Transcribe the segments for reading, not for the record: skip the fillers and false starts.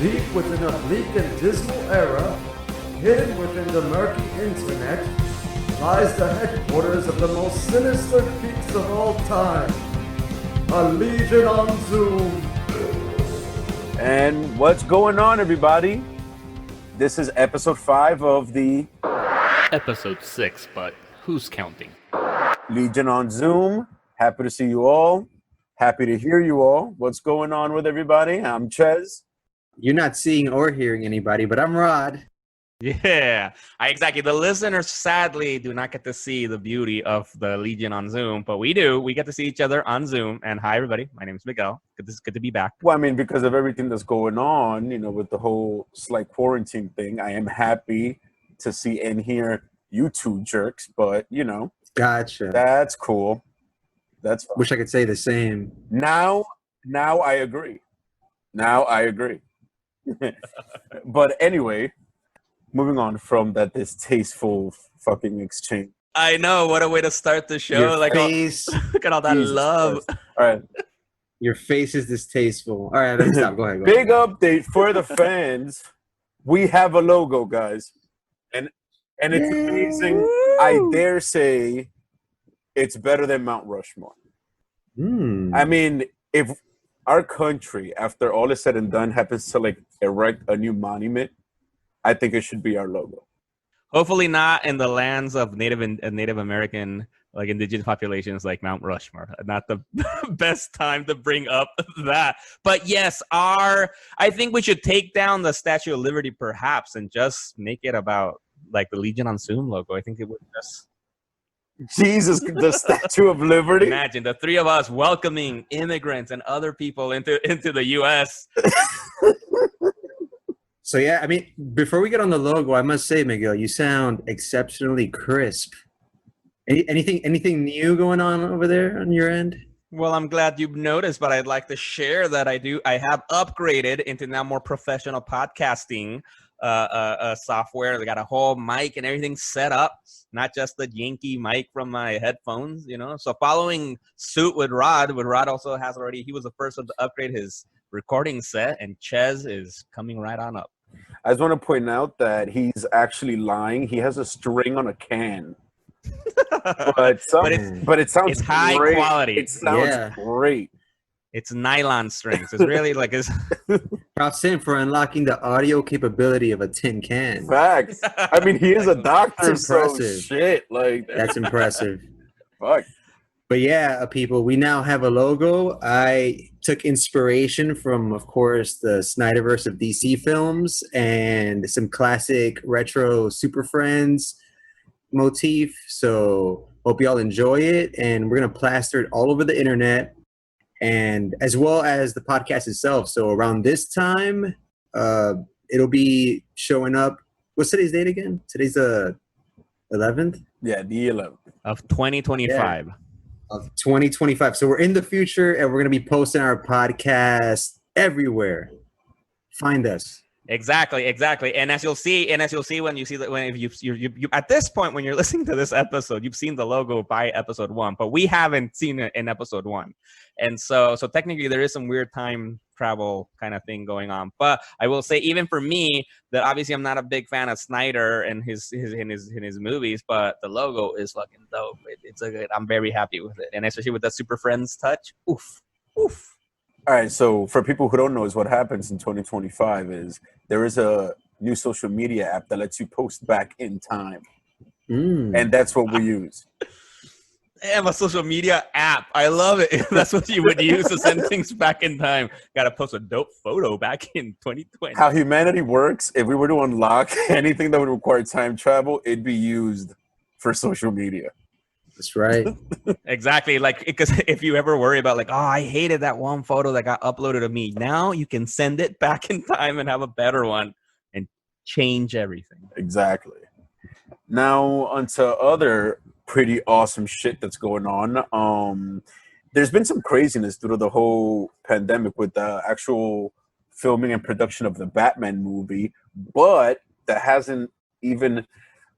Deep within a bleak and dismal era, hidden within the murky internet, lies the headquarters of the most sinister geeks of all time, a Legion on Zoom. And what's going on, everybody? This is episode 5 of the Episode 6, but who's counting? Legion on Zoom. Happy to see you all. Happy to hear you all. What's going on with everybody? I'm Ches. You're not seeing or hearing anybody, but I'm Rod. Yeah, exactly. The listeners sadly do not get to see the beauty of the Legion on Zoom, but we do. We get to see each other on Zoom. And hi, everybody. My name is Miguel. It's good to be back. Well, I mean, because of everything that's going on, with the whole slight quarantine thing, I am happy to see and hear you two jerks, but, Gotcha. That's cool. That's fine. Wish I could say the same. Now I agree. But anyway, moving on from that distasteful fucking exchange. I know. What a way to start the show. Your face. Look at all that Jesus love. Christ. All right. Your face is distasteful. All right, let's stop. Go ahead. Big update for the fans. We have a logo, guys. And it's amazing. I dare say it's better than Mount Rushmore. I mean, if our country, after all is said and done, happens to erect a new monument, I think it should be our logo. Hopefully not in the lands of Native American, indigenous populations like Mount Rushmore. Not the best time to bring up that. But yes, I think we should take down the Statue of Liberty perhaps and just make it about the Legion on Zoom logo. I think it would just... Jesus, the Statue of Liberty. Imagine the three of us welcoming immigrants and other people into the U.S. So yeah, I mean, before we get on the logo, I must say, Miguel, you sound exceptionally crisp. Anything new going on over there on your end? Well, I'm glad you've noticed, but I'd like to share that I have upgraded into now more professional podcasting software. They got a whole mic and everything set up, not just the Yankee mic from my headphones, So following suit with Rod also has already, he was the first one to upgrade his recording set, and Ches is coming right on up. I just want to point out that he's actually lying. He has a string on a can. but it sounds it's high great. quality. It sounds great. It's nylon strings. It's really Props to him for unlocking the audio capability of a tin can. Facts. I mean, he is a doctor, That's so impressive. shit. That's impressive. Fuck. But yeah, people, we now have a logo. I took inspiration from, of course, the Snyderverse of DC films and some classic retro Super Friends motif. So hope y'all enjoy it. And we're going to plaster it all over the internet, and as well as the podcast itself. So around this time, it'll be showing up. What's today's date again? Today's the 11th? Yeah, the 11th. of 2025. Yeah. Of 2025. So we're in the future, and we're going to be posting our podcast everywhere. Find us. Exactly. And as you'll see when you see that, when you at this point when you're listening to this episode, you've seen the logo by episode 1, but we haven't seen it in episode 1, and so technically there is some weird time travel kind of thing going on. But I will say, even for me, that obviously I'm not a big fan of Snyder and his movies, but the logo is fucking dope. I'm very happy with it, and especially with that Super Friends touch. Oof. All right, so for people who don't know, is what happens in 2025 is there is a new social media app that lets you post back in time. And that's what we use. Damn, a social media app. I love it. That's what you would use to send things back in time. Got to post a dope photo back in 2020. How humanity works, if we were to unlock anything that would require time travel, it'd be used for social media. That's right. Exactly. Because if you ever worry about I hated that one photo that got uploaded to me, now you can send it back in time and have a better one and change everything. Exactly. Now onto other pretty awesome shit that's going on. There's been some craziness due to the whole pandemic with the actual filming and production of the Batman movie, but that hasn't even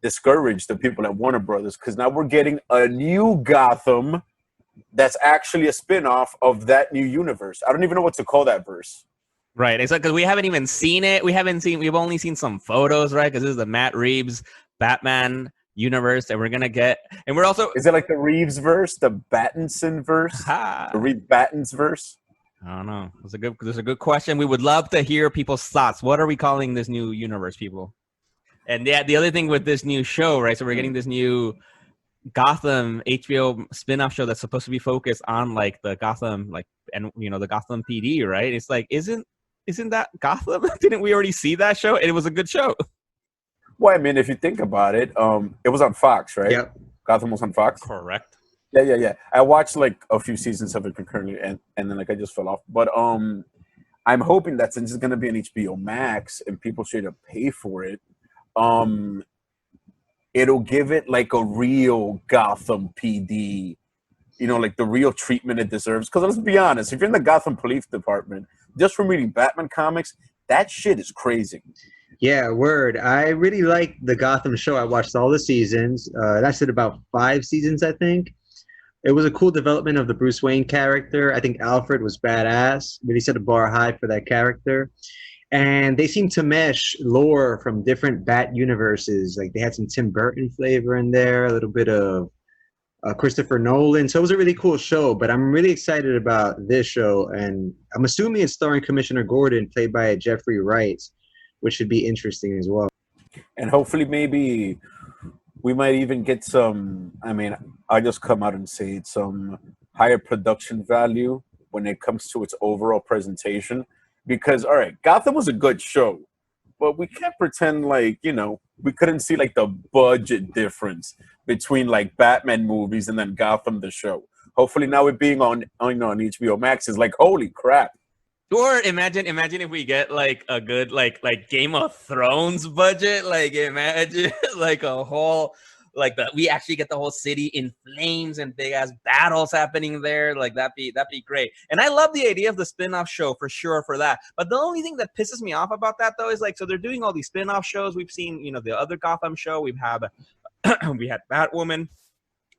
discouraged the people at Warner Brothers, because now we're getting a new Gotham that's actually a spin-off of that new universe. I don't even know what to call that verse. Right. It's like because we haven't even seen it. We've only seen some photos, right? Because this is the Matt Reeves Batman universe, and we're gonna get, and we're also. Is it like the Reeves verse, the Battinson verse, the Reeves Battins verse? I don't know. That's a good question. We would love to hear people's thoughts. What are we calling this new universe, people? And yeah, the other thing with this new show, right? So we're getting this new Gotham HBO spin-off show that's supposed to be focused on like the Gotham, like, and the Gotham PD, right? It's like, isn't that Gotham? Didn't we already see that show? It was a good show. Well, I mean, if you think about it, it was on Fox, right? Yep. Gotham was on Fox. Correct. Yeah. I watched like a few seasons of it concurrently, and then like I just fell off. But I'm hoping that since it's gonna be on HBO Max and people should pay for it, it'll give it like a real Gotham PD, like the real treatment it deserves. Because let's be honest, if you're in the Gotham Police Department, just from reading Batman comics, that shit is crazy. Yeah, word. I really like the Gotham show. I watched all the seasons. It lasted about 5 seasons, I think. It was a cool development of the Bruce Wayne character. I think Alfred was badass. Really set the bar high for that character. And they seem to mesh lore from different Bat universes. Like they had some Tim Burton flavor in there, a little bit of Christopher Nolan. So it was a really cool show. But I'm really excited about this show. And I'm assuming it's starring Commissioner Gordon, played by Jeffrey Wright, which should be interesting as well. And hopefully maybe we might even get some, I mean, I'll just come out and say it, some higher production value when it comes to its overall presentation. Because, all right, Gotham was a good show, but we can't pretend like, we couldn't see like the budget difference between like Batman movies and then Gotham the show. Hopefully now it being on HBO Max is like, holy crap. Or imagine if we get like a good like Game of Thrones budget. Like imagine like a whole we actually get the whole city in flames and big ass battles happening there. Like that'd be great. And I love the idea of the spin-off show for sure for that. But the only thing that pisses me off about that though is like, so they're doing all these spin-off shows. We've seen the other Gotham show. We had Batwoman,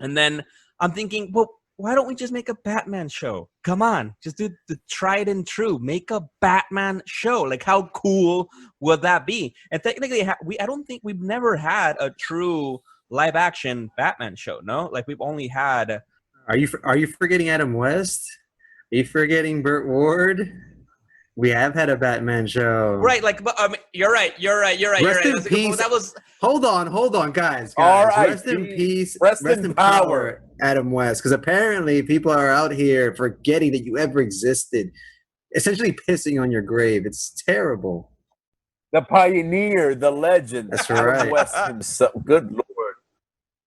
and then I'm thinking, well, why don't we just make a Batman show? Come on, just do the tried and true. Make a Batman show. Like, how cool would that be? And technically, I don't think we've never had a true live action Batman show. No, like we've only had. Are you forgetting Adam West? Are you forgetting Burt Ward? We have had a Batman show. Right, like, but you're right. Rest in peace. That was. Hold on, guys. R.I.P. Rest in peace. Rest in power, Adam West. Because apparently people are out here forgetting that you ever existed, essentially pissing on your grave. It's terrible. The pioneer, the legend. That's Adam right. West himself. Good Lord.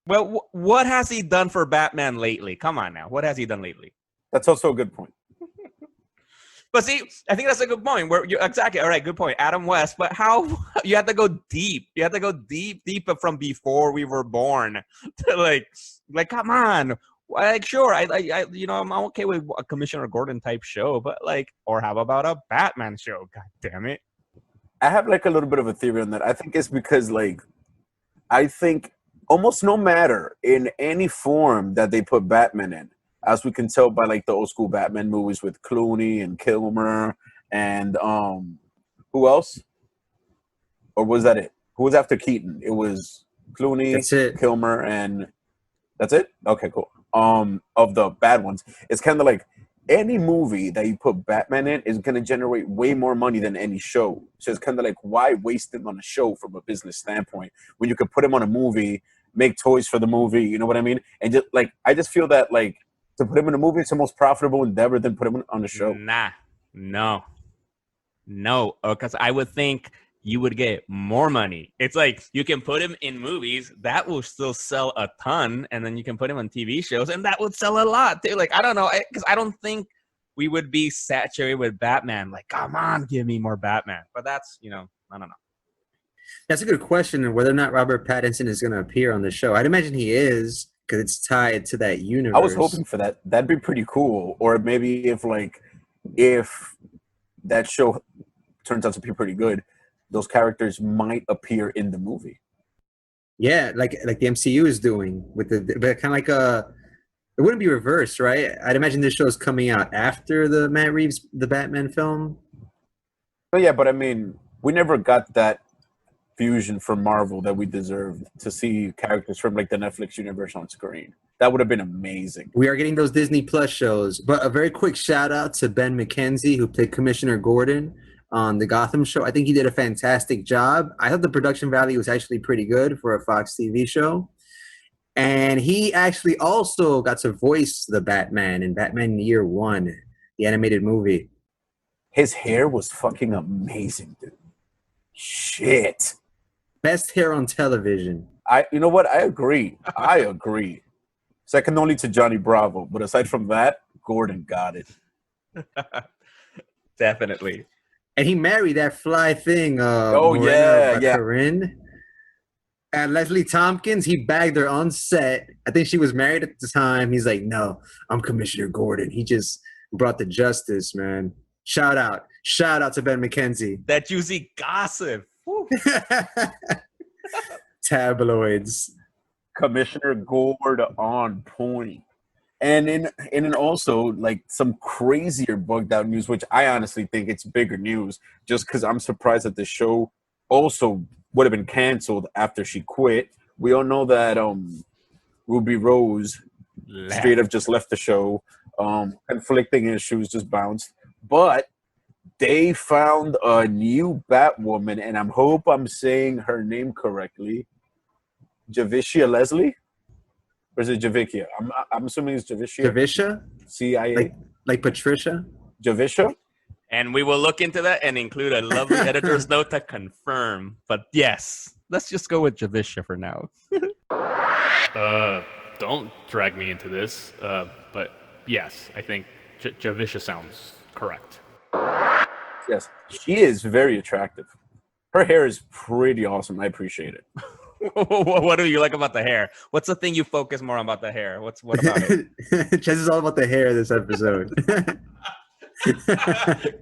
Well, what has he done for Batman lately? Come on now, what has he done lately? That's also a good point. But see, I think that's a good point. Exactly. All right, good point. Adam West. But how you have to go deep. You have to go deep from before we were born to like come on. Like sure, I'm okay with a Commissioner Gordon type show, but like, or how about a Batman show? God damn it. I have like a little bit of a theory on that. I think it's because like, I think almost no matter in any form that they put Batman in, as we can tell by like the old school Batman movies with Clooney and Kilmer and who else? Or was that it? Who was after Keaton? It was Clooney, That's it. Kilmer, and that's it? Okay, cool. Of the bad ones. It's kind of like any movie that you put Batman in is going to generate way more money than any show. So it's kind of like, why waste him on a show from a business standpoint when you could put him on a movie, make toys for the movie, you know what I mean? And just like, I just feel that like, to put him in a movie, it's the most profitable endeavor than put him on the show. Nah, no, because I would think you would get more money. It's like you can put him in movies that will still sell a ton, and then you can put him on TV shows, and that would sell a lot too. Like I don't know, because I don't think we would be saturated with Batman. Like, come on, give me more Batman. But that's I don't know. That's a good question, and whether or not Robert Pattinson is going to appear on the show. I'd imagine he is, because it's tied to that universe. I was hoping for that. That'd be pretty cool. Or maybe if that show turns out to be pretty good, those characters might appear in the movie. Yeah, like the MCU is doing with but kind of like it wouldn't be reversed, right? I'd imagine this show is coming out after the Matt Reeves, the Batman film. But yeah, but I mean, we never got that fusion from Marvel that we deserved to see characters from like the Netflix universe on screen. That would have been amazing. We are getting those Disney Plus shows. But a very quick shout out to Ben McKenzie, who played Commissioner Gordon on the Gotham show. I think he did a fantastic job. I thought the production value was actually pretty good for a Fox TV show. And he actually also got to voice the Batman in Batman Year One, the animated movie. His hair was fucking amazing, dude. Shit. Best hair on television. You know what? I agree. Second only to Johnny Bravo. But aside from that, Gordon got it. Definitely. And he married that fly thing. Yeah. Corinne. And Leslie Tompkins, he bagged her on set. I think she was married at the time. He's like, no, I'm Commissioner Gordon. He just brought the justice, man. Shout out to Ben McKenzie. That juicy gossip. Tabloids. Commissioner Gord on point. And in also like some crazier bugged out news, which I honestly think it's bigger news, just because I'm surprised that the show also would have been canceled after she quit. We all know that Ruby Rose straight up just left the show. Conflicting issues just bounced. But they found a new Batwoman, and I hope I'm saying her name correctly. Javicia Leslie? Or is it Javicia? I'm assuming it's Javicia. Javicia? CIA? Like Patricia? Javicia? And we will look into that and include a lovely editor's note to confirm. But yes, let's just go with Javicia for now. Don't drag me into this, but yes, I think Javicia sounds correct. Yes, she is very attractive. Her hair is pretty awesome. I appreciate it. What do you like about the hair? What's the thing you focus more on about the hair? What about it? Chess is all about the hair this episode.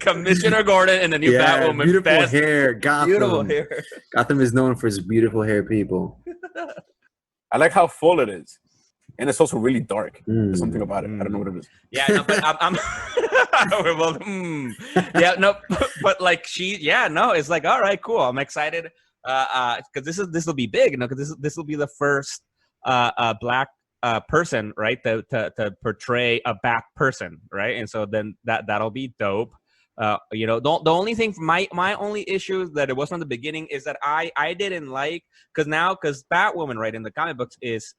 Commissioner Gordon and the new Batwoman. Beautiful hair. Gotham. Beautiful hair. Gotham is known for its beautiful hair people. I like how full it is. And it's also really dark. There's something about it. I don't know what it is. Yeah, no, but I'm well, yeah, no, but like it's like, all right, cool. I'm excited because this will be big, because this will be the first black person, right, to portray a Bat person, right, and so then that'll be dope. The only thing, my only issue is that it was from the beginning is that I didn't like because Batwoman, right, in the comic books is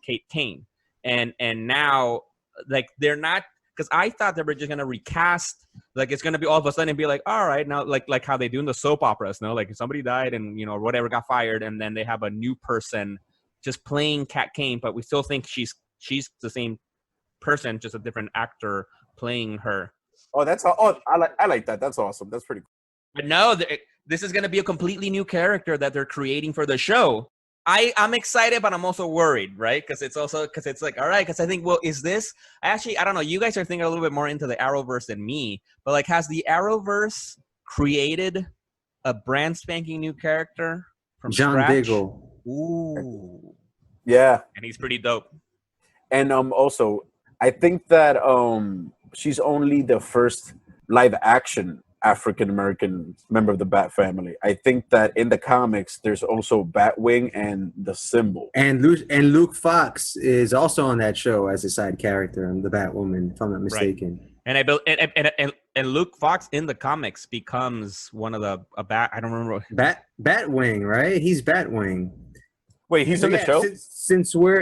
Kate Kane, and now like they're not, because I thought they were just gonna recast, like it's gonna be all of a sudden be like, all right, now like how they do in the soap operas, like if somebody died and whatever got fired, and then they have a new person just playing Kat Kane, but we still think she's the same person, just a different actor playing her. Oh, that's all. Oh, I like that. That's awesome. That's pretty cool. But no, this is going to be a completely new character that they're creating for the show. I'm excited, but I'm also worried, right? Because it's like, all right, because I think, well, is this actually, I don't know, you guys are thinking a little bit more into the Arrowverse than me, but like, has the Arrowverse created a brand spanking new character from John scratch? Diggle. Ooh. Yeah. And he's pretty dope. And also, I think that she's only the first live action African American member of the Bat family. I think that in the comics, there's also Batwing and the Symbol. And Luke Fox is also on that show as a side character on the Batwoman, if I'm not mistaken. Right. And Luke Fox in the comics becomes one of a Bat. I don't remember. Batwing, right? He's Batwing. Wait, he's in the show? Since we're,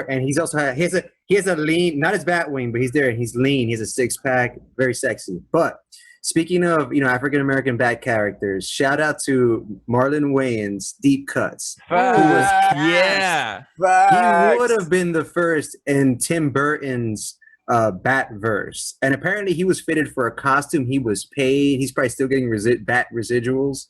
and he's also he has a lean, not as Batwing, but he's there and he's lean. He has a 6-pack, very sexy. But speaking of, African American Bat characters, shout out to Marlon Wayans, Deep Cuts. Yeah. He would have been the first in Tim Burton's Batverse. And apparently he was fitted for a costume. He was paid. He's probably still getting Bat residuals.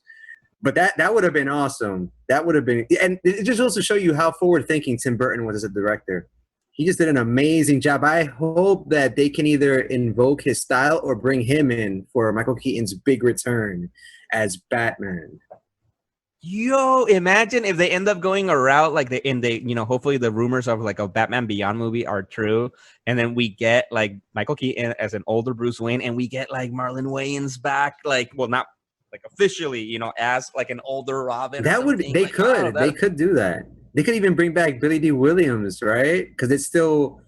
But that would have been awesome. That would have been, and it just also show you how forward thinking Tim Burton was as a director. He just did an amazing job. I hope that they can either invoke his style or bring him in for Michael Keaton's big return as Batman. Yo, imagine if they end up going a route like hopefully the rumors of like a Batman Beyond movie are true, and then we get like Michael Keaton as an older Bruce Wayne, and we get like Marlon Wayans back, like, well, not like officially, as like an older Robin. That would something. they Like, could wow, they could do that. They could even bring back Billy D. Williams, right? Because it's still.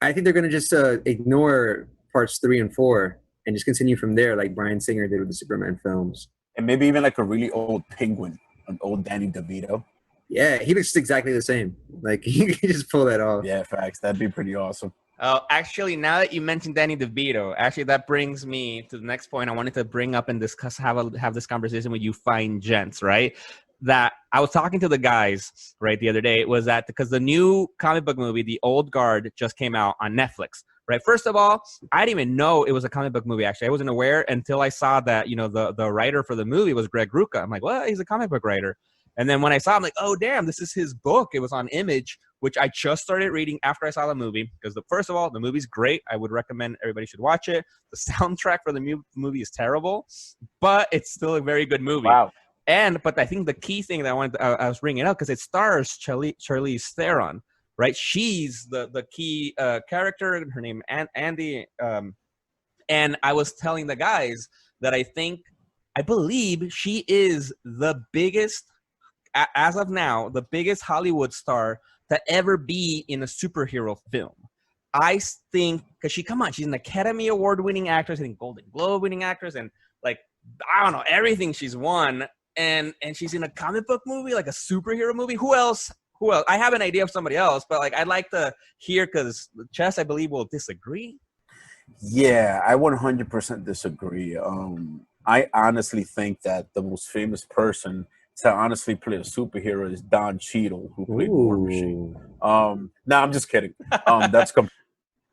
I think they're gonna just ignore parts 3 and 4 and just continue from there, like Bryan Singer did with the Superman films. And maybe even like a really old Penguin, an old Danny DeVito. Yeah, he looks exactly the same. Like he can just pull that off. Yeah, facts. That'd be pretty awesome. Oh, actually, now that you mentioned Danny DeVito, actually that brings me to the next point I wanted to bring up and discuss, have this conversation with you fine gents, right? That I was talking to the guys, right, the other day, was that because the new comic book movie, The Old Guard, just came out on Netflix, right? First of all, I didn't even know it was a comic book movie, actually. I wasn't aware until I saw that, the writer for the movie was Greg Rucka. I'm like, well, he's a comic book writer. And then when I saw, I'm like, oh, damn, this is his book. It was on Image, which I just started reading after I saw the movie. Because first of all, the movie's great. I would recommend everybody should watch it. The soundtrack for the movie is terrible, but it's still a very good movie. Wow. But I think the key thing that I was bringing up, because it stars Charlize Theron, right? She's the key character. Her name Andy. And I was telling the guys that I believe she is the biggest, as of now, the biggest Hollywood star to ever be in a superhero film. I think, because she's an Academy Award winning actress, I think Golden Globe winning actress, and like, I don't know, everything she's won. And she's in a comic book movie, like a superhero movie. Who else? I have an idea of somebody else, but like I'd like to hear, because Chess, I believe, will disagree. Yeah, I 100% disagree. I honestly think that the most famous person to honestly play a superhero is Don Cheadle, who played War Machine. No, I'm just kidding. That's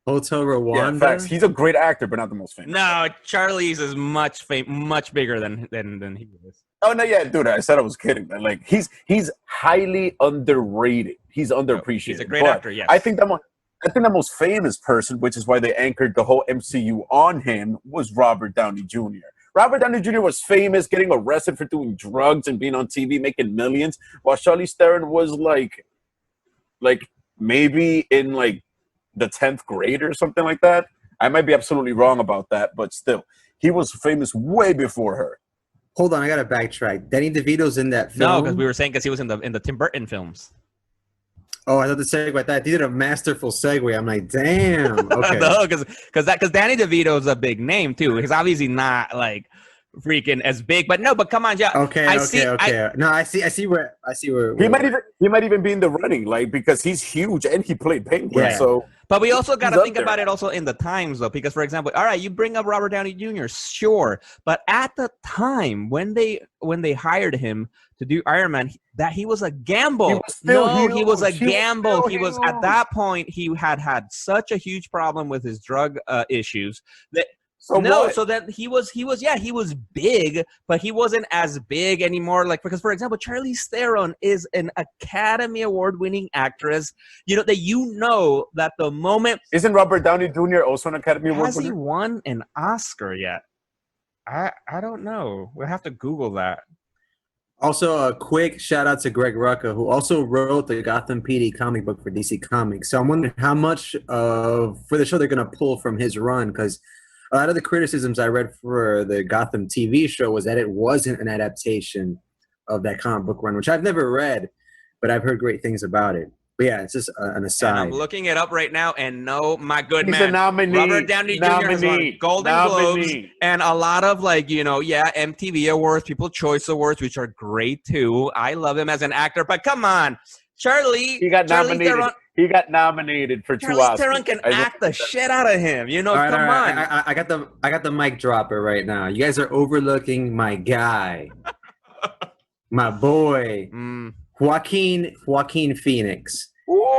Hotel Rwanda. Yeah, facts. He's a great actor, but not the most famous. No, Charlize is much bigger than he is. Oh no, yeah, dude. I said I was kidding, man. Like he's highly underrated. He's underappreciated. He's a great actor. Yes. I think the most famous person, which is why they anchored the whole MCU on him, was Robert Downey Jr. Robert Downey Jr. was famous, getting arrested for doing drugs and being on TV, making millions, while Charlize Theron was like maybe in like the 10th grade or something like that. I might be absolutely wrong about that, but still, he was famous way before her. Hold on, I gotta backtrack. Danny DeVito's in that film. No, because we were saying he was in the Tim Burton films. Oh, I thought the segue like that. He did a masterful segue. I'm like, damn. Okay. No, because Danny DeVito is a big name too. He's obviously not like freaking as big, but come on, yeah. Okay. I see where he might even be in the running, like, because he's huge and he played Penguin. Yeah. So, but we also got to think about it also in the times, though, because for example, all right, you bring up Robert Downey Jr., sure, but at the time when they hired him to do Iron Man, that he was a gamble. He was a gamble. He was at that point he had such a huge problem with his drug issues that. So that he was big, but he wasn't as big anymore. Like, because for example, Charlize Theron is an Academy Award winning actress. That the moment isn't Robert Downey Jr. also an Academy Award winner? Has he won an Oscar yet? I don't know. We'll have to Google that. Also, a quick shout out to Greg Rucka, who also wrote the Gotham PD comic book for DC Comics. So I'm wondering how much for the show they're gonna pull from his run, because a lot of the criticisms I read for the Gotham TV show was that it wasn't an adaptation of that comic book run, which I've never read, but I've heard great things about it. But yeah, it's just an aside. And I'm looking it up right now, and no, my good He's man, a nominee. Robert Downey Jr. has won Golden Globes and a lot of MTV Awards, People's Choice Awards, which are great too. I love him as an actor, but come on, He got nominated for 2 Oscars. Charlize Theron can act the shit out of him. Come on. I got the mic dropper right now. You guys are overlooking my guy, my boy, Joaquin Phoenix.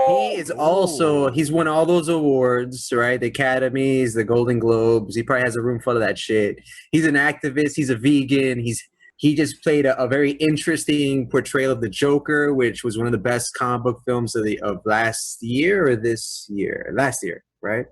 He's won all those awards, right? The Academies, the Golden Globes. He probably has a room full of that shit. He's an activist. He's a vegan. He just played a very interesting portrayal of the Joker, which was one of the best comic book films of last year or this year? Last year, right?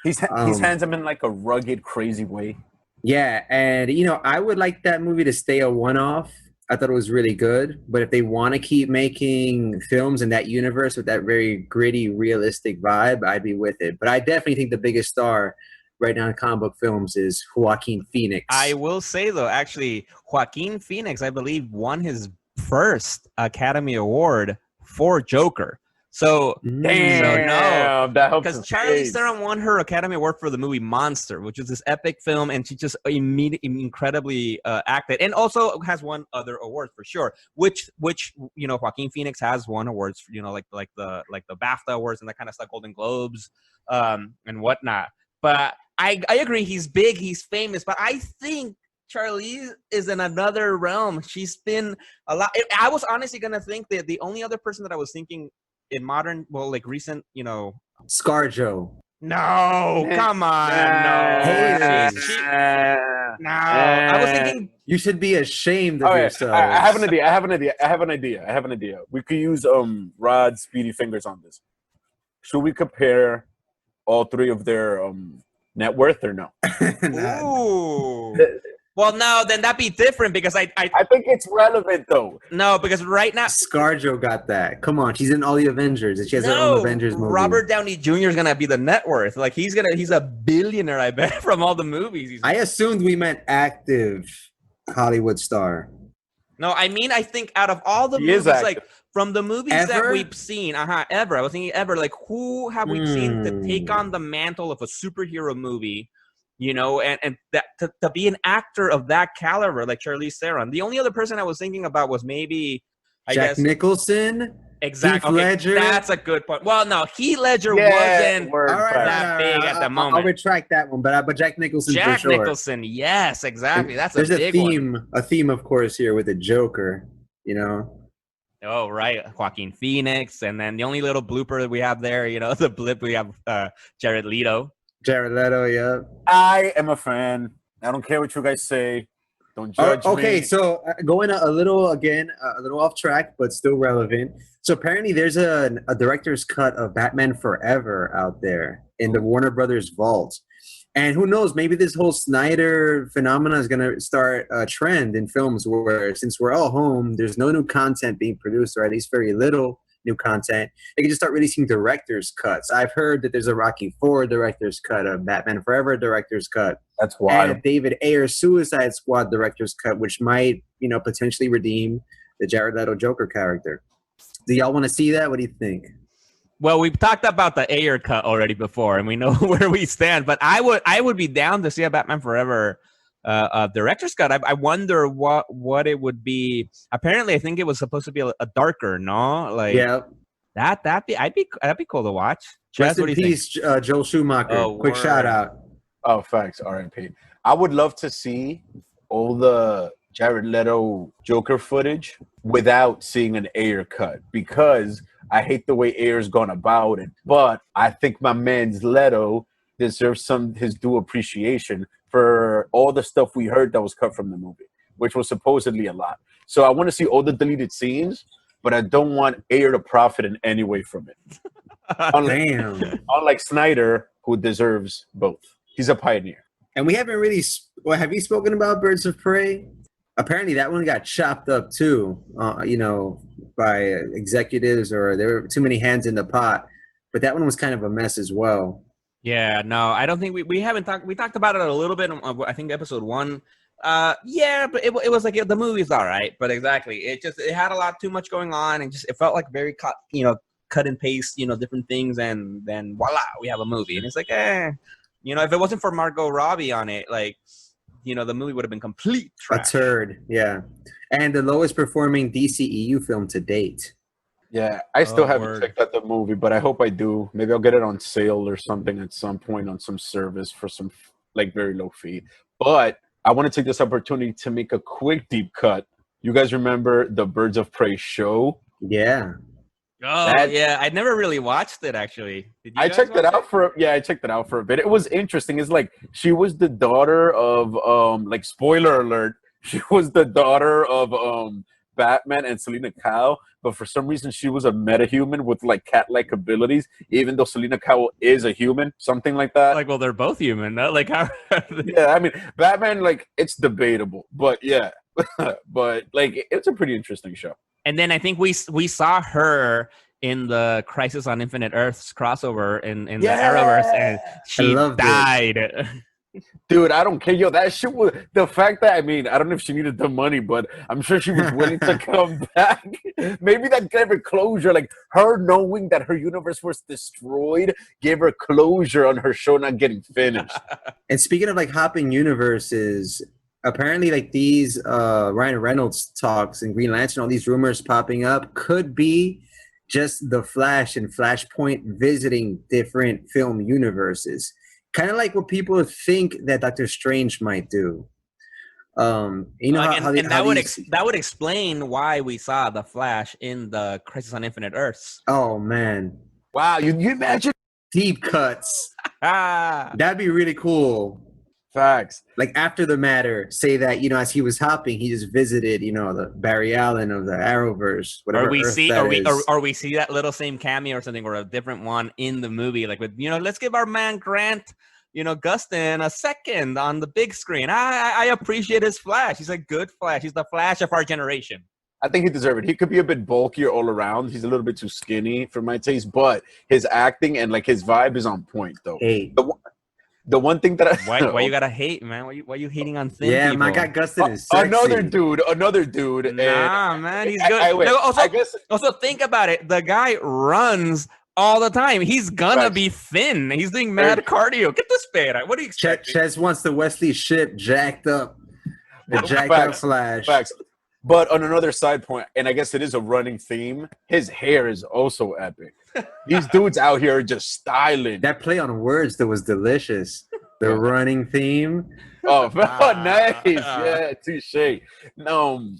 He's handsome in like a rugged, crazy way. Yeah, and I would like that movie to stay a one-off. I thought it was really good. But if they want to keep making films in that universe with that very gritty, realistic vibe, I'd be with it. But I definitely think the biggest star right now in comic book films is Joaquin Phoenix. I will say though, actually, Joaquin Phoenix, I believe, won his first Academy Award for Joker. So Damn, that helps because his Charlize case. Theron won her Academy Award for the movie Monster, which is this epic film, and she just incredibly acted, and also has won other awards for sure. Which Joaquin Phoenix has won awards, like the BAFTA awards and that kind of stuff, Golden Globes, and whatnot. But I agree, he's big, he's famous, but I think Charlize is in another realm. She's been a lot. I was honestly gonna think that the only other person that I was thinking in modern, recent, ScarJo. No, come on, no. Haters. No, I was thinking. You should be ashamed of Okay, yourselves. I have an idea. We could use Rod's speedy fingers on this. Should we compare all three of their net worth or no? Ooh. Well, no, then that'd be different because I think it's relevant though. No, because right now ScarJo got that. Come on, she's in all the Avengers, and she has her own Avengers movie. Robert Downey Jr. is gonna be the net worth. Like he's a billionaire, I bet, from all the movies. I assumed we meant active Hollywood star. No, I mean, I think out of all the movies, like from the movies that we've seen, ever. I was thinking ever, like who have we seen to take on the mantle of a superhero movie? And that to be an actor of that caliber, like Charlize Theron. The only other person I was thinking about was maybe Jack Nicholson. Exactly. Heath Ledger. That's a good point. Well, no, Heath Ledger wasn't that big at the moment. I'll retract that one, but Jack Nicholson. Jack for sure. Nicholson, yes, exactly. That's There's a big one. A theme, of course, here with the Joker. Oh, right. Joaquin Phoenix. And then the only little blooper that we have there, the blip, we have Jared Leto. Jared Leto, yeah. I am a fan. I don't care what you guys say. Don't judge me. Okay, so going a little off track, but still relevant. So apparently there's a director's cut of Batman Forever out there in the Warner Brothers vault. And who knows, maybe this whole Snyder phenomena is going to start a trend in films where, since we're all home, there's no new content being produced, or at least very little new content. They can just start releasing director's cuts. I've heard that there's a Rocky IV director's cut, a Batman Forever director's cut. That's wild. And David Ayer's Suicide Squad director's cut, which might, potentially redeem the Jared Leto Joker character. Do y'all want to see that? What do you think? Well, we've talked about the Ayer cut already before, and we know where we stand. But I would be down to see a Batman Forever director's cut. I wonder what it would be. Apparently, I think it was supposed to be a darker, no? Like that'd be cool to watch. Rest in peace, Joel Schumacher. Quick shout out. Oh, thanks. R.I.P. I would love to see all the Jared Leto Joker footage without seeing an Ayer cut, because I hate the way Ayer's gone about it. But I think my man's Leto deserves his due appreciation for all the stuff we heard that was cut from the movie, which was supposedly a lot. So I want to see all the deleted scenes, but I don't want Ayer to profit in any way from it. Unlike Snyder, who deserves both. He's a pioneer. And we haven't really... have you spoken about Birds of Prey? Apparently that one got chopped up too, by executives, or there were too many hands in the pot. But that one was kind of a mess as well. Yeah, no, I don't think we haven't talked. We talked about it a little bit. I think episode 1. Yeah, but it was like the movie's all right. But exactly, it had a lot too much going on, and it felt like very cut and paste, different things, and then voila, we have a movie. And it's like, if it wasn't for Margot Robbie on it, like, the movie would have been complete trash. A turd, yeah. And the lowest performing DCEU film to date. Yeah, I still haven't checked out the movie, but I hope I do. Maybe I'll get it on sale or something at some point on some service for some very low fee. But I want to take this opportunity to make a quick deep cut. You guys remember the Birds of Prey show? Yeah. Oh, yeah. I never really watched it, actually. I checked it out for a bit. It was interesting. It's like she was the daughter of spoiler alert. She was the daughter of Batman and Selena Kyle, but for some reason she was a metahuman with cat-like abilities, even though Selena Kyle is a human, something like that. Well, they're both human, no? How? Yeah, I mean, Batman, it's debatable, but yeah. But like, it's a pretty interesting show. And then I think we saw her in the Crisis on Infinite Earths crossover in the Arrowverse, and she loved it. died. Dude, I don't care. Yo, that shit was the fact that, I mean, I don't know if she needed the money, but I'm sure she was willing to come back. Maybe that gave her closure. Like, her knowing that her universe was destroyed gave her closure on her show not getting finished. And speaking of like hopping universes, apparently like these Ryan Reynolds talks and Green Lantern, all these rumors popping up could be just the Flash and Flashpoint visiting different film universes. Kind of like what people think that Doctor Strange might do. You know, that would explain why we saw the Flash in the Crisis on Infinite Earths. Oh man! Wow, you imagine Deep cuts. That'd be really cool. facts. Like after the matter, say that, you know, as he was hopping, he just visited, you know, the Barry Allen of the Arrowverse, whatever. Or we Earth see, that or we, is. or we see that little same cameo or something, or a different one in the movie, like with, you know, let's give our man Grant, you know, Gustin a second on the big screen. I appreciate his Flash. He's a good Flash. He's the Flash of our generation. I think he deserved it. He could be a bit bulkier all around. He's a little bit too skinny for my taste, but his acting and like his vibe is on point, though. Hey. The one thing that I Why you gotta hate, man? Why you hating on thin people? My guy Gustin is sexy. another dude. Nah, and man, he's good. I guess Also, think about it. The guy runs all the time. He's gonna Facts. be thin. He's doing mad cardio. Get this better. What do you expect? Ches wants the Wesley ship jacked up. The jacked Facts. up Flash. Facts. But on another side point, and I guess it is a running theme, his hair is also epic. These dudes out here are just styling. That play on words that was delicious. The running theme. Oh, nice. Yeah, touche. No,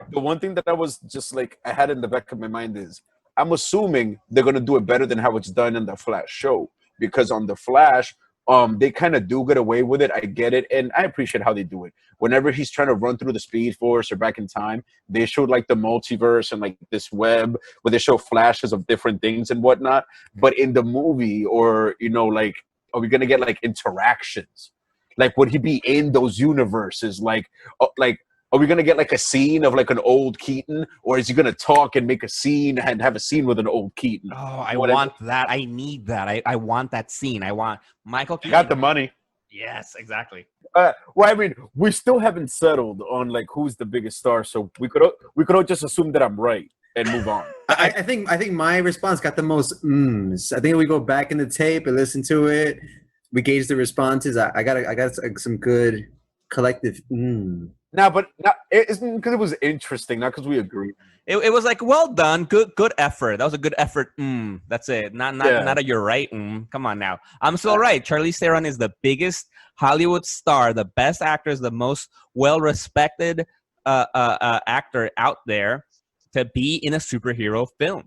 the one thing that I was just like, I had in the back of my mind is, I'm assuming they're going to do it better than how it's done in the Flash show. Because on the Flash, they kind of do get away with it. I get it. And I appreciate how they do it. Whenever he's trying to run through the Speed Force or back in time, they showed like the multiverse and like this web where they show flashes of different things and whatnot. But in the movie, or, you know, like, are we going to get like interactions? Like, would he be in those universes? Like, are we going to get like a scene of like an old Keaton, or is he going to talk and make a scene and have a scene with an old Keaton? Oh, I want that. I need that. I want that scene. I want Michael Keaton. Got the money. Yes, exactly. Well, I mean, we still haven't settled on like who's the biggest star, so we could all just assume that I'm right and move on. I think my response got the most mms. I think we go back in the tape and listen to it. We gauge the responses. I got some good collective. Now, but it's because it was interesting, not because we agree. It was like, well done, good effort. That was a good effort. That's it. Not a you're right. Come on now. I'm still right. Charlize Theron is the biggest Hollywood star, the best actor, the most well-respected actor out there to be in a superhero film.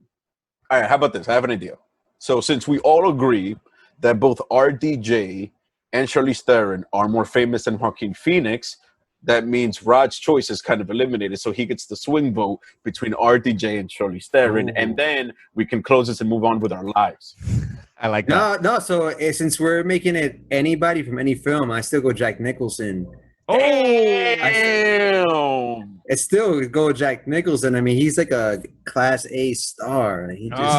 All right, how about this? I have an idea. So since we all agree that both RDJ and Charlize Theron are more famous than Joaquin Phoenix, that means Rod's choice is kind of eliminated. So he gets the swing vote between RDJ and Charlize Theron, and then we can close this and move on with our lives. I like that. No. So since we're making it anybody from any film, I still go Jack Nicholson. Oh, It's still go Jack Nicholson. I mean, he's like a class A star.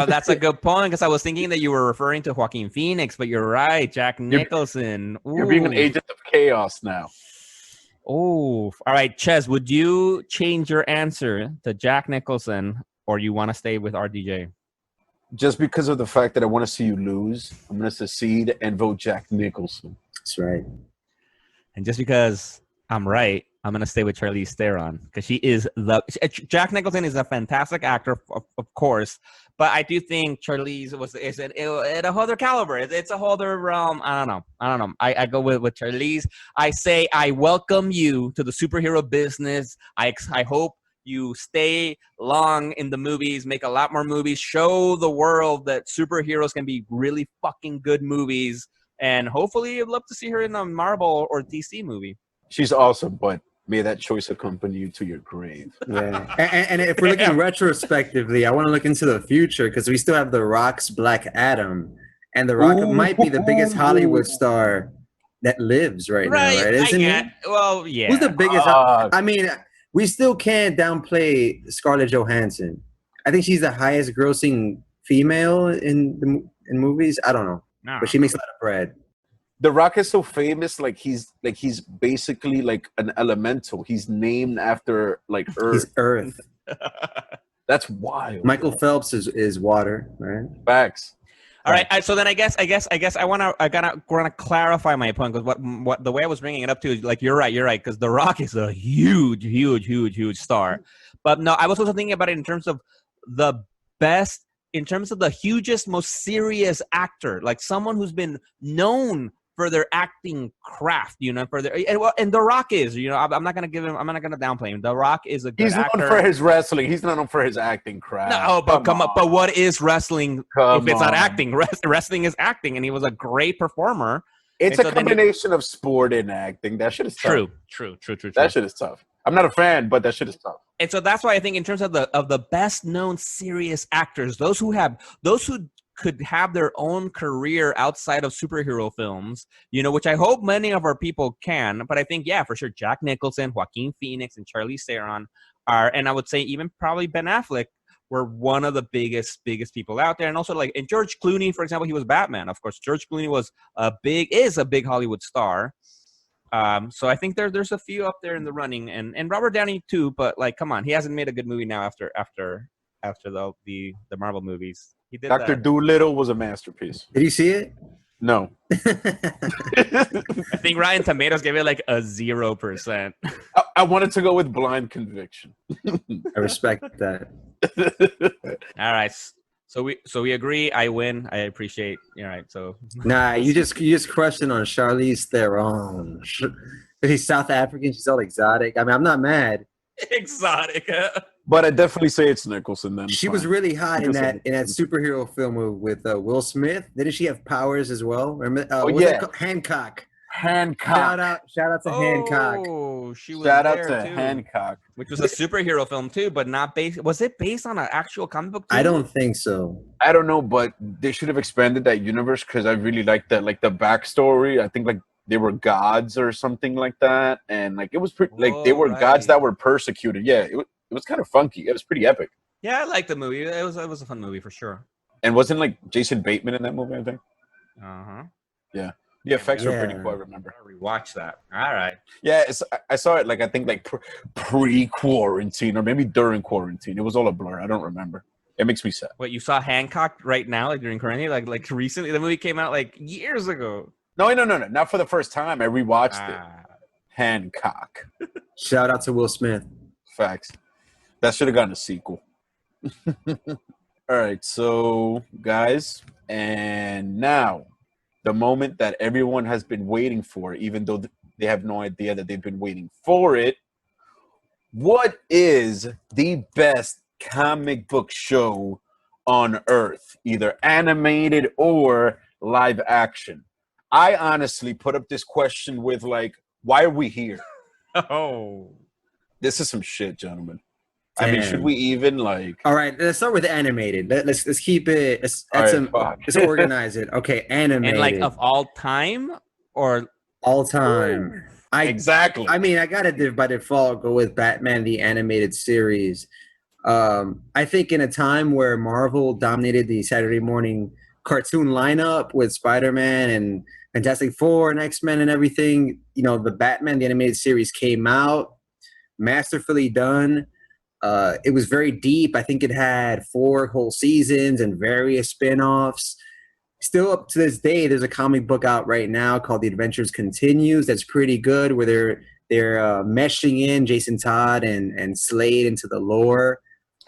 That's a good point, because I was thinking that you were referring to Joaquin Phoenix, but you're right, Jack Nicholson. You're being an agent of chaos now. Oh, all right, Ches, would you change your answer to Jack Nicholson, or you want to stay with RDJ? Just because of the fact that I want to see you lose, I'm going to secede and vote Jack Nicholson. That's right. And just because I'm right, I'm going to stay with Charlize Theron, because she is Jack Nicholson is a fantastic actor, of course, but I do think Charlize is at a whole other caliber. It's a whole other realm. I don't know. I go with Charlize. I say I welcome you to the superhero business. I hope you stay long in the movies, make a lot more movies, show the world that superheroes can be really fucking good movies. And hopefully I'd love to see her in a Marvel or DC movie. She's awesome, but may that choice accompany you to your grave. Yeah. And if we're looking retrospectively, I want to look into the future, because we still have The Rock's Black Adam. And The Rock might be the biggest Hollywood star that lives right now, right? Isn't he? Well, yeah. Who's the biggest? I mean, we still can't downplay Scarlett Johansson. I think she's the highest grossing female in movies. I don't know, No. but she makes a lot of bread. The Rock is so famous, like he's basically like an elemental. He's named after like He's Earth. Earth. That's wild. Michael Phelps is water, right? Facts. All right. So then I guess I gotta clarify my point, because what the way I was bringing it up to is like you're right, because The Rock is a huge star, but no, I was also thinking about it in terms of the best, in terms of the hugest, most serious actor, like someone who's been known for their acting craft, you know, for their and The Rock is, you know, I'm not gonna downplay him. The Rock is a good He's actor. known for his wrestling. He's not known for his acting craft. No, but come on. But what is wrestling if it's not on. acting? Wrestling is acting, and he was a great performer. It's And a so then combination of sport and acting. That shit is tough. True. That shit is tough. I'm not a fan, but that shit is tough. And so that's why I think in terms of the best known serious actors, those who could have their own career outside of superhero films, you know, which I hope many of our people can. But I think, yeah, for sure, Jack Nicholson, Joaquin Phoenix, and Charlize Theron are, and I would say even probably Ben Affleck were one of the biggest people out there. And also like, and George Clooney, for example, he was Batman. Of course, George Clooney is a big Hollywood star. So I think there's a few up there in the running, and Robert Downey too. But like, come on, he hasn't made a good movie now after the Marvel movies. He did Dr. that. Dolittle was a masterpiece. Did you see it? No. I think Rotten Tomatoes gave it like a 0%. I wanted to go with blind conviction. I respect that. All right. So we agree. I win. I appreciate. All right. So Nah, you just crushed it on Charlize Theron. She's South African. She's all exotic. I mean, I'm not mad. exotic. But I definitely say it's Nicholson then. She Fine. was really hot in that superhero film with Will Smith. Didn't she have powers as well? Remember? What was that called? Hancock. Hancock. Shout out to Hancock. Oh, she was Shout out there to too. Hancock. Which was a superhero film too, but not based. Was it based on an actual comic book? Too? I don't think so. I don't know, but they should have expanded that universe because I really like that, like the backstory. I think like they were gods or something like that, and like it was pretty. Like they were gods that were persecuted. Yeah, it was kind of funky. It was pretty epic. Yeah, I liked the movie. It was a fun movie for sure. And wasn't like Jason Bateman in that movie? I think. Uh-huh. Yeah, the effects were pretty cool. I remember. I rewatched that. All right. Yeah, I saw it like I think like pre-quarantine or maybe during quarantine. It was all a blur. I don't remember. It makes me sad. Wait, you saw Hancock right now, like during quarantine, like recently? The movie came out like years ago. No, not for the first time. I rewatched it. Hancock. Shout out to Will Smith. Facts. That should have gotten a sequel. All right, so guys, and now the moment that everyone has been waiting for, even though they have no idea that they've been waiting for it. What is the best comic book show on Earth, either animated or live action? I honestly put up this question with like, why are we here? Oh, this is some shit, gentlemen. I mean, should we even like? All right, let's start with animated. Let's keep it. Let's organize it. Okay, animated. and like of all time or all time. Exactly. I mean, I gotta by default go with Batman the animated series. I think in a time where Marvel dominated the Saturday morning cartoon lineup with Spider-Man and Fantastic Four and X-Men and everything, you know, the Batman the animated series came out, masterfully done. It was very deep. I think it had 4 whole seasons and various spin-offs. Still up to this day, there's a comic book out right now called The Adventures Continues that's pretty good, where they're meshing in Jason Todd and Slade into the lore.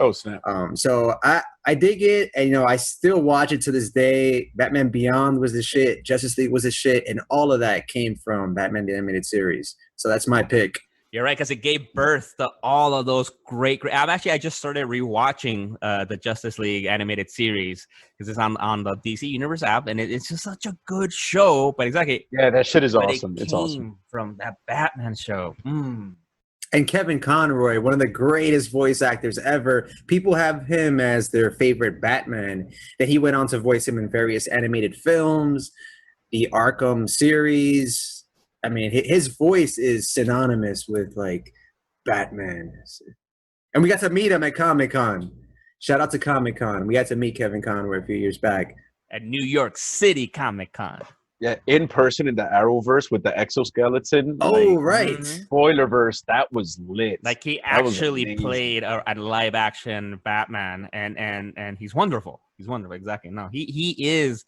Oh, snap. So I dig it, and you know, I still watch it to this day. Batman Beyond was the shit, Justice League was the shit, and all of that came from Batman the Animated Series. So that's my pick. You're right, because it gave birth to all of those great. I just started rewatching the Justice League animated series because it's on the DC Universe app, and it's just such a good show. But exactly, yeah, that shit is awesome. It's awesome from that Batman show. And Kevin Conroy, one of the greatest voice actors ever. People have him as their favorite Batman. That he went on to voice him in various animated films, the Arkham series. I mean, his voice is synonymous with like Batman. And we got to meet him at Comic-Con. Shout out to Comic-Con. We got to meet Kevin Conroy a few years back. At New York City Comic Con. Yeah, in person in the Arrowverse with the exoskeleton. Oh, like, right. Spoilerverse, that was lit. Like he That was actually amazing. played a live action Batman, and he's wonderful. He's wonderful, exactly. No, he is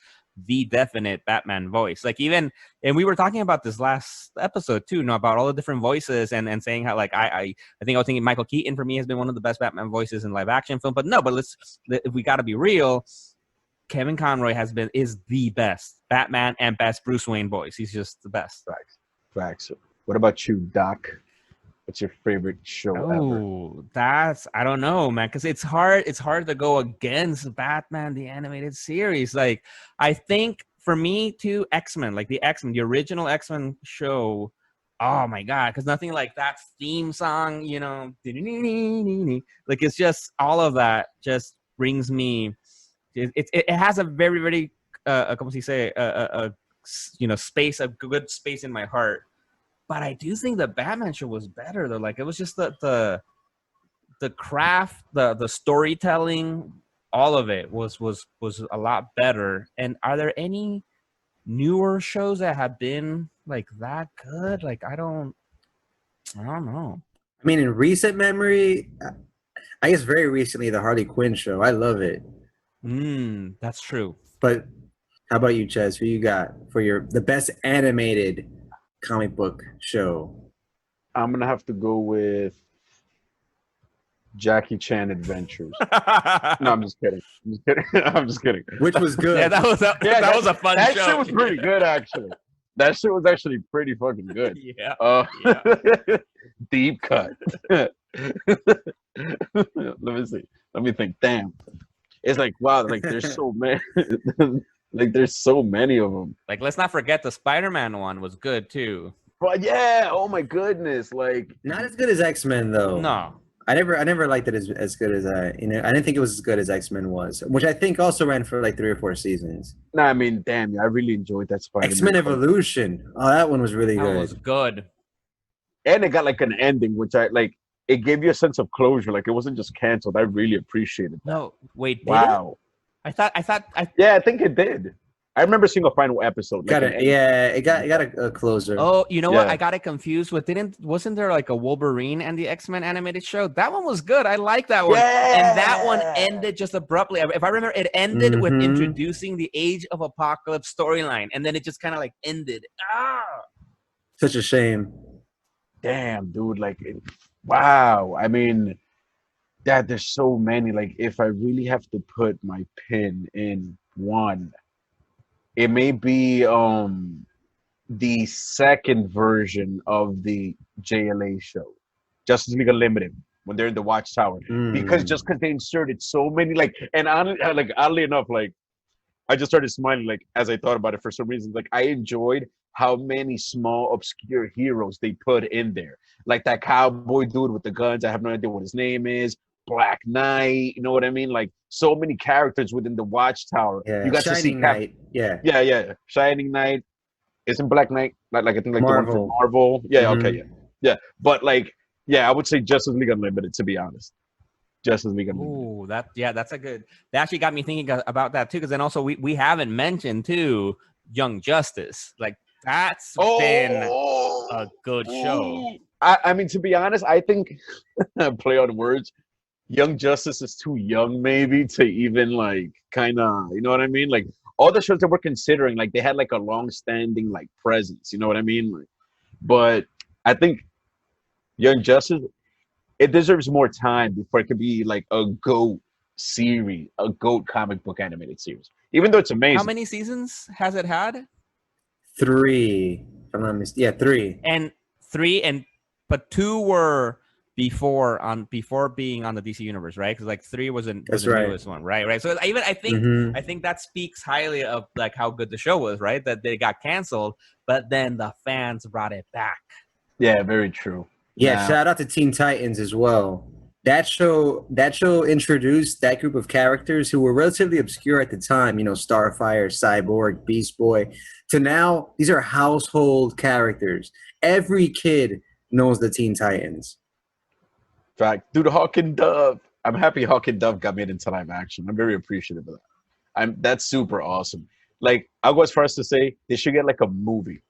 the definite Batman voice. Like even, and we were talking about this last episode too, about all the different voices and saying how like I think I was thinking Michael Keaton for me has been one of the best Batman voices in live action film. But no, but if we got to be real, Kevin Conroy is the best Batman and best Bruce Wayne voice. He's just the best. Facts. What about you, Doc? What's your favorite show ever? Oh, I don't know, man, because it's hard to go against Batman the animated series. Like I think for me too, X-Men, like the original X-Men show. Oh my god, because nothing like that theme song, like it's just all of that just brings me. It has a very, very como se dice, space, a good space in my heart. But I do think the Batman show was better though. Like it was just the craft, the storytelling, all of it was a lot better. And are there any newer shows that have been like that good? Like I don't know. I mean, in recent memory, I guess very recently, the Harley Quinn show. I love it. That's true. But how about you, Ches? Who you got for the best animated comic book show? I'm gonna have to go with Jackie Chan Adventures. No, I'm just kidding. I'm just kidding. Which was good. Yeah, that was a fun that show. That shit was pretty good, actually. That shit was actually pretty fucking good. Yeah. Deep cut. Let me see. Let me think. Damn. It's like, wow, like there's so many. Like there's so many of them. Like let's not forget the Spider-Man one was good too. But yeah, oh my goodness, like not as good as X-Men though. No. I never liked it as good as I didn't think it was as good as X-Men was, which I think also ran for like 3 or 4 seasons. No, I mean, damn, I really enjoyed that Spider-Man. X-Men Evolution. Oh, that one was really good. That was good. And it got like an ending, which I like. It gave you a sense of closure. Like it wasn't just canceled. I really appreciated that. No, wait. Wow. I thought. Yeah, I think it did. I remember seeing a final episode. Got it. Yeah, it got a closer. Oh, you know what? I got it confused with. Wasn't there like a Wolverine and the X-Men animated show? That one was good. I like that one. Yeah. And that one ended just abruptly. If I remember, it ended with introducing the Age of Apocalypse storyline, and then it just kind of like ended. Such a shame. Damn, dude. Like, wow. I mean, there's so many. Like, if I really have to put my pin in one, it may be the second version of the JLA show, Justice League Unlimited, when they're in the Watchtower, because they inserted so many and oddly enough, like I just started smiling like as I thought about it for some reason. Like I enjoyed how many small obscure heroes they put in there, like that cowboy dude with the guns. I have no idea what his name is. Black Knight, you know what I mean? Like so many characters within the Watchtower. Yeah. You got Shining to see Knight. Yeah. Shining Knight. Isn't Black Knight like I think like Marvel. the one from Marvel? Yeah, okay, yeah. But I would say Justice League Unlimited, to be honest. Justice League Unlimited. Ooh, that's a good. That actually got me thinking about that too, because then also we haven't mentioned too Young Justice. Like that's been a good show. I mean, to be honest, I think play on words. Young Justice is too young, maybe, to even kind of, you know what I mean? Like all the shows that we're considering, like they had like a long-standing presence, you know what I mean? But I think Young Justice, it deserves more time before it could be like a GOAT series, a GOAT comic book animated series. Even though it's amazing. How many seasons has it had? 3. If I'm not mistaken. Yeah, 3. And 3, but 2 were before being on the DC universe, right? Because 3 was the newest one, right? So I think that speaks highly of like how good the show was, right? That they got canceled, but then the fans brought it back. Yeah, very true. Yeah, shout out to Teen Titans as well. That show introduced that group of characters who were relatively obscure at the time, Starfire, Cyborg, Beast Boy, to now these are household characters. Every kid knows the Teen Titans. Fact, dude, Hawk and Dove. I'm happy Hawk and Dove got made into live action. I'm very appreciative of that. That's super awesome. Like, I'll go as far as to say they should get like a movie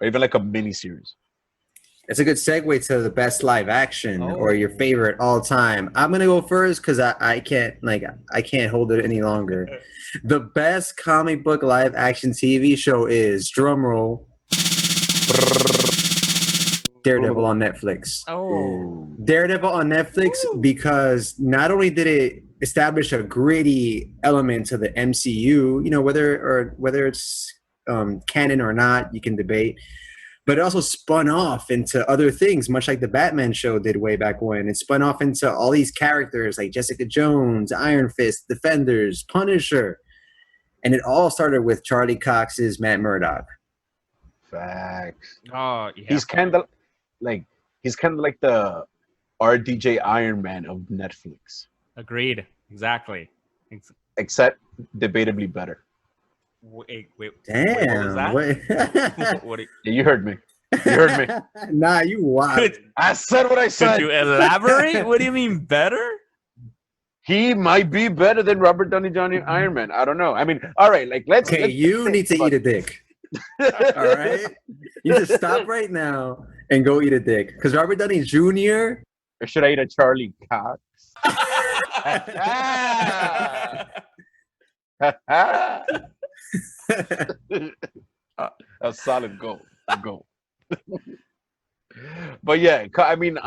or even like a mini series. It's a good segue to the best live action Oh. or your favorite all time. I'm gonna go first because I can't hold it any longer. The best comic book live action TV show is drumroll Daredevil on Netflix. Oh, Daredevil on Netflix because not only did it establish a gritty element to the MCU, whether it's canon or not, you can debate. But it also spun off into other things, much like the Batman show did way back when. It spun off into all these characters like Jessica Jones, Iron Fist, Defenders, Punisher. And it all started with Charlie Cox's Matt Murdock. Facts. oh, yeah. He's kind of like the RDJ Iron Man of Netflix, Agreed. Exactly. except debatably better. Wait. Damn. What was that? What do Yeah, you heard me. You heard me. Nah, you wild. I said what I could said. you elaborate? What do you mean better? He might be better than Robert Downey Jr. Iron Man. I don't know. I mean, all right, like let's. Okay, you need to eat a dick. All right? You need to stop right now and go eat a dick. Because Robert Downey Jr. Or should I eat a Charlie Cox? A solid goal. But yeah, I mean,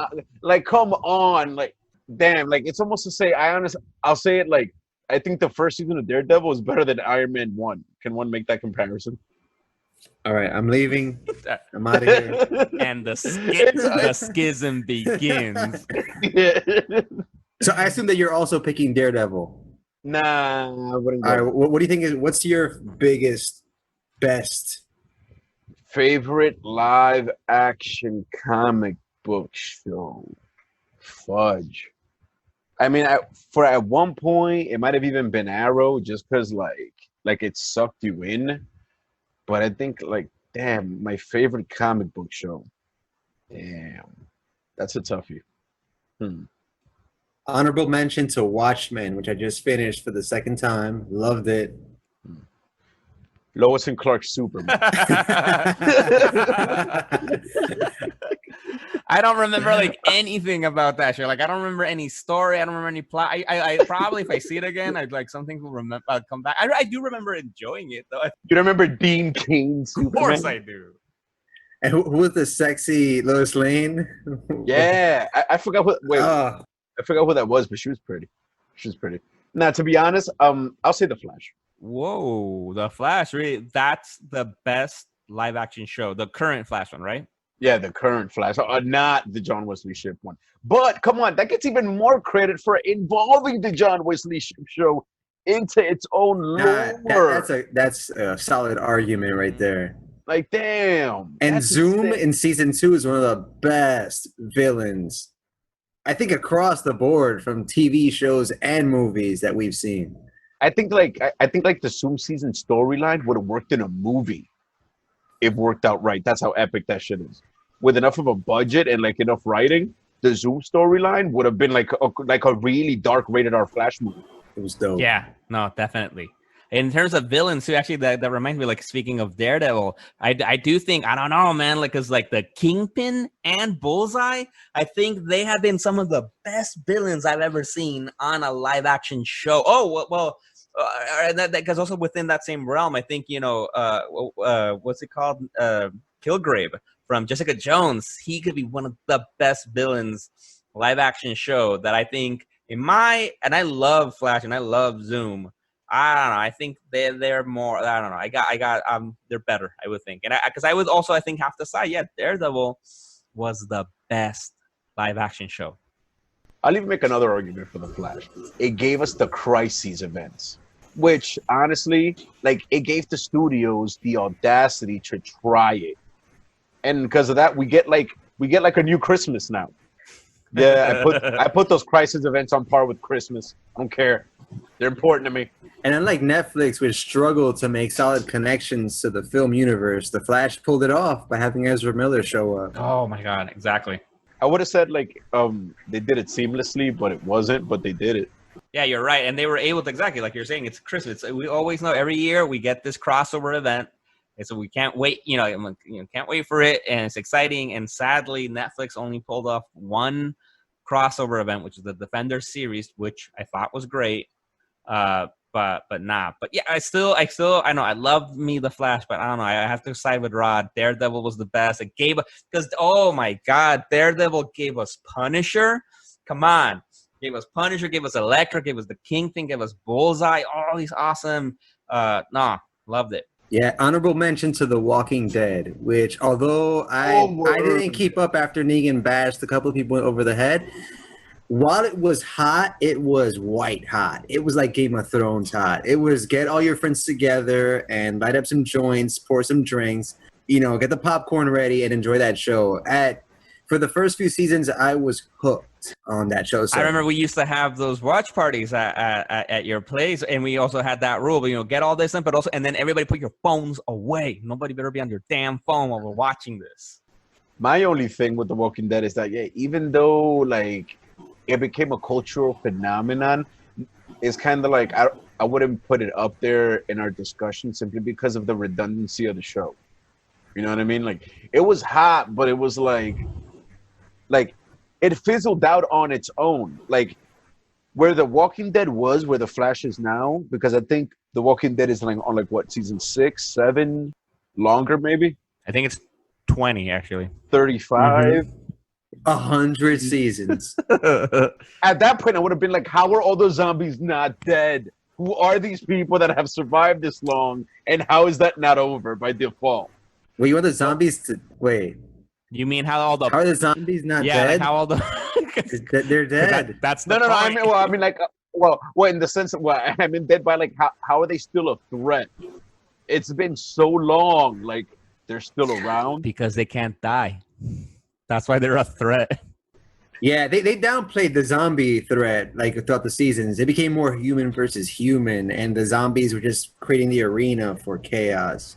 like, come on, like, damn, like, it's almost to say, I'll say it like, I think the first season of Daredevil is better than Iron Man 1. Can one make that comparison? All right, I'm leaving. I'm out of here. And the schism begins. Yeah. So I assume that you're also picking Daredevil. Nah, I wouldn't go. All right, what do you think what's your best? Favorite live action comic book show? Fudge. I mean, at one point it might have even been Arrow, just because like it sucked you in. But I think like, damn, my favorite comic book show. Damn, that's a toughie. Honorable mention to Watchmen, which I just finished for the second time. Loved it. Lois and Clark Superman. I don't remember like anything about that show. Like I don't remember any story. I don't remember any plot. I probably if I see it again, I'd like some things will remember. Come back. I do remember enjoying it though. You remember Dean Cain Superman? Of course I do. And who was the sexy Lois Lane? Yeah, I forgot what. Wait, Oh, I forgot who that was, but she was pretty. Now, to be honest, I'll say The Flash. Whoa, the Flash! Really, that's the best live action show. The current Flash one, right? Yeah, the current Flash, not the John Wesley Shipp one. But come on, that gets even more credit for involving the John Wesley Shipp show into its own lore. that's a solid argument right there. Like, damn. And that's Zoom insane. in season 2 is one of the best villains, I think, across the board from TV shows and movies that we've seen. I think the Zoom season storyline would have worked in a movie. It worked out right. That's how epic that shit is. With enough of a budget and like enough writing, the Zoom storyline would have been like a really dark rated R Flash movie. It was dope. Yeah, no, definitely. In terms of villains, too, actually, that reminds me. Like speaking of Daredevil, I do think I don't know, man. Like, cause like the Kingpin and Bullseye, I think they have been some of the best villains I've ever seen on a live action show. Oh well. Because also within that same realm, I think what's it called? Kilgrave from Jessica Jones. He could be one of the best villains live action show that I think and I love Flash and I love Zoom. I don't know. I think they're more. I don't know. I got. They're better. I would think, and because I would also I think have to say, yeah, Daredevil was the best live action show. I'll even make another argument for the Flash. It gave us the Crises events, which honestly, like, it gave the studios the audacity to try it, and because of that, we get like a new Christmas now. Yeah, I put those Crisis events on par with Christmas. I don't care. They're important to me. And unlike Netflix, which struggled to make solid connections to the film universe, The Flash pulled it off by having Ezra Miller show up. Oh my god, exactly. I would have said like they did it seamlessly, but it wasn't. But they did it. Yeah, you're right, and they were able to exactly like you're saying. It's Christmas. We always know every year we get this crossover event, and so we can't wait. Can't wait for it, and it's exciting. And sadly, Netflix only pulled off one crossover event, which is the Defender series, which I thought was great. But nah. But yeah, I know I love me the Flash, but I don't know. I have to side with Rod. Daredevil was the best. It gave because oh my God, Daredevil gave us Punisher. Come on. Gave us Punisher, gave us Elektra, gave us the Kingpin, gave us Bullseye, all these awesome loved it. Yeah, honorable mention to The Walking Dead, which although I didn't keep up after Negan bashed a couple of people over the head, while it was hot, it was white hot. It was like Game of Thrones hot. It was get all your friends together and light up some joints, pour some drinks, get the popcorn ready and enjoy that show. For the first few seasons, I was hooked on that show. So I remember we used to have those watch parties at your place, and we also had that rule, but get all this in, but also, and then everybody put your phones away. Nobody better be on your damn phone while we're watching this. My only thing with The Walking Dead is that even though like it became a cultural phenomenon, it's kind of like I wouldn't put it up there in our discussion simply because of the redundancy of the show. You know what I mean? Like it was hot, but it was like it fizzled out on its own. Like where The Walking Dead was, where The Flash is now, because I think The Walking Dead is like on like what, season 6, 7, longer maybe? I think it's 20 actually. 35. 100 seasons. At that point, I would have been like, how are all those zombies not dead? Who are these people that have survived this long? And how is that not over by default? Well, you want the zombies to wait? You mean how are the zombies not yeah, dead? like how all the They're dead. that's the No. point. I mean, like, well, in the sense of, I mean, dead by like, how are they still a threat? It's been so long, like they're still around because they can't die. That's why they're a threat. Yeah, they downplayed the zombie threat like throughout the seasons. It became more human versus human, and the zombies were just creating the arena for chaos.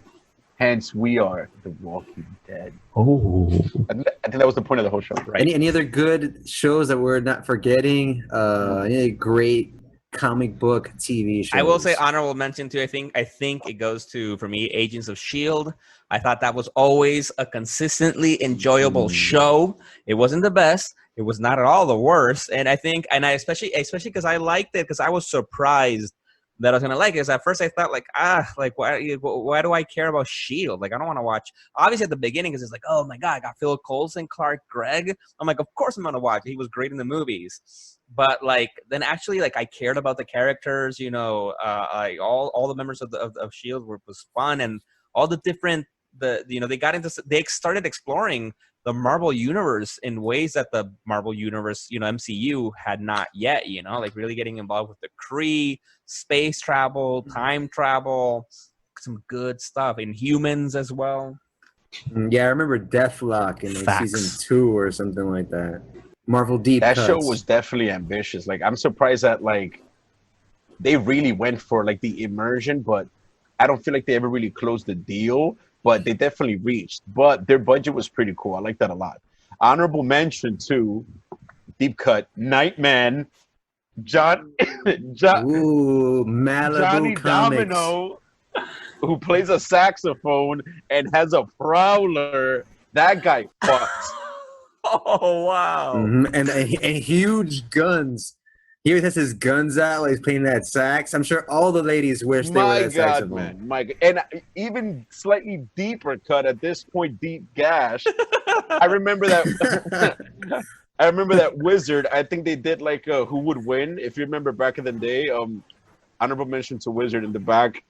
Hence, we are The Walking Dead. Oh, I think that was the point of the whole show, right? Any other good shows that we're not forgetting? Any great comic book TV shows? I will say honorable mention too. I think it goes to, for me, Agents of S.H.I.E.L.D. I thought that was always a consistently enjoyable show. It wasn't the best. It was not at all the worst. And I especially because I liked it, because I was surprised that I was gonna like it. Because at first I thought why do I care about S.H.I.E.L.D.? Like I don't want to watch. Obviously at the beginning, because it's like, oh my God, I got Phil Coulson, Clark Gregg. I'm like, of course I'm gonna watch it. He was great in the movies. But like then actually like I cared about the characters. Like all the members of S.H.I.E.L.D. was fun, and all the different they started exploring the Marvel universe in ways that the Marvel universe, MCU had not yet, like really getting involved with the Kree, space travel, time travel, some good stuff. In Humans as well. Yeah, I remember Deathlock in season 2 or something like that. Marvel Deep That Cuts. show was definitely ambitious. Like I'm surprised that like they really went for like the immersion, but I don't feel like they ever really closed the deal. But they definitely reached. But their budget was pretty cool. I like that a lot. Honorable mention to Deep Cut, Nightman, Malibu Johnny Comics. Domino, who plays a saxophone and has a prowler. That guy fucks. Oh wow! Mm-hmm. And huge guns. He always has his guns out while he's playing that sax. I'm sure all the ladies wish they were that saxophone. Man, my God. And even slightly deeper cut at this point, deep gash. I remember that. I remember that Wizard. I think they did like who would win. If you remember back in the day, honorable mention to Wizard in the back.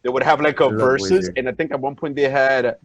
They would have like a versus, Wizard. And I think at one point they had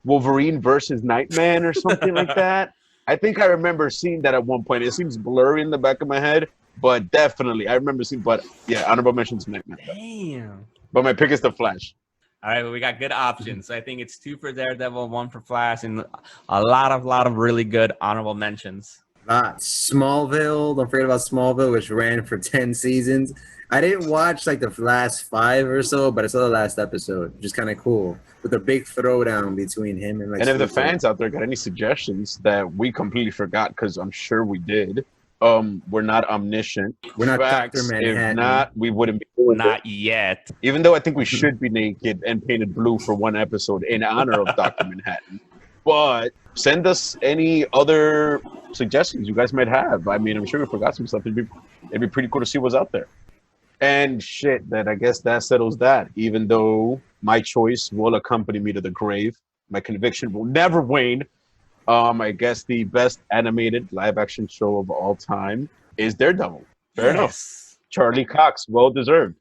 Wolverine versus Nightman or something like that. I think I remember seeing that at one point. It seems blurry in the back of my head. But definitely, I remember seeing. But yeah, honorable mention to Nightman. Damn. But my pick is the Flash. All right, well, we got good options. I think it's 2 for Daredevil, 1 for Flash, and a lot of really good honorable mentions. Smallville. Don't forget about Smallville, which ran for 10 seasons. I didn't watch like the last 5 or so, but I saw the last episode, which is kind of cool, with a big throwdown between him and like. And if the Luthor. fans out there got any suggestions that we completely forgot, because I'm sure we did, we're not omniscient. We're not Facts. Dr. Manhattan. If not, we wouldn't be doing Not yet. it. Even though I think we should be naked and painted blue for one episode in honor of Dr. Manhattan. But send us any other suggestions you guys might have. I mean, I'm sure we forgot some stuff. It'd be pretty cool to see what's out there. And shit, then I guess that settles that. Even though my choice will accompany me to the grave, my conviction will never wane. I guess the best animated live-action show of all time is Daredevil. Fair enough. Charlie Cox, well deserved.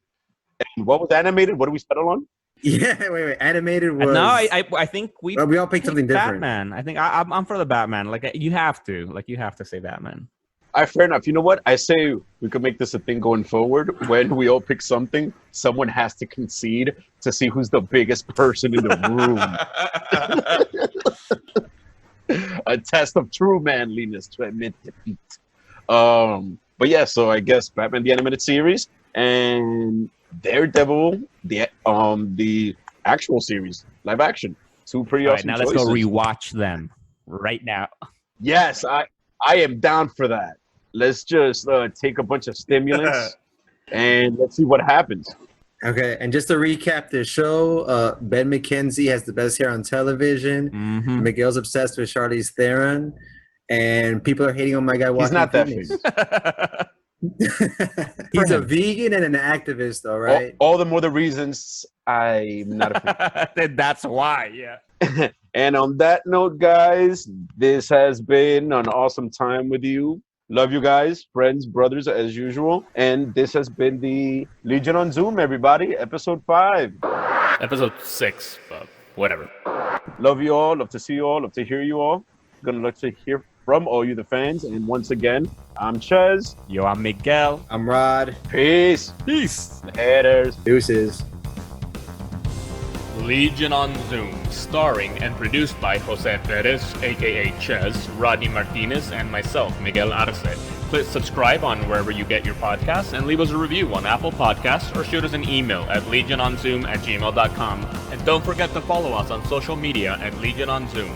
And what was animated? What did we settle on? Yeah, wait. Animated was. No, I think we all picked something different. Batman. I think I'm for the Batman. Like you have to say Batman. Fair enough. You know what? I say we could make this a thing going forward. When we all pick something, someone has to concede to see who's the biggest person in the room. A test of true manliness to admit defeat. But yeah, so I guess Batman the Animated Series and Daredevil the actual series, live action. Two pretty awesome Now choices. let's go rewatch them right now. Yes, I am down for that. Let's just take a bunch of stimulants and let's see what happens. Okay, and just to recap the show, Ben McKenzie has the best hair on television. Mm-hmm. Miguel's obsessed with Charlize Theron, and people are hating on my guy. He's not that Phoenix. famous. He's a vegan and an activist, all right? All the more the reasons I'm not a fan. That's why, yeah. And on that note, guys, this has been an awesome time with you. Love you guys, friends, brothers, as usual. And this has been the Legion on Zoom, everybody, episode 5. Episode 6, but whatever. Love you all. Love to see you all. Love to hear you all. Gonna love to hear from all you, the fans. And once again, I'm Ches. Yo, I'm Miguel. I'm Rod. Peace. Peace. Haters. Deuces. Legion on Zoom, starring and produced by Jose Perez, aka Ches, Rodney Martinez, and myself, Miguel Arce. Please subscribe on wherever you get your podcasts and leave us a review on Apple Podcasts or shoot us an email at legiononzoom@gmail.com. And don't forget to follow us on social media at Legion on Zoom.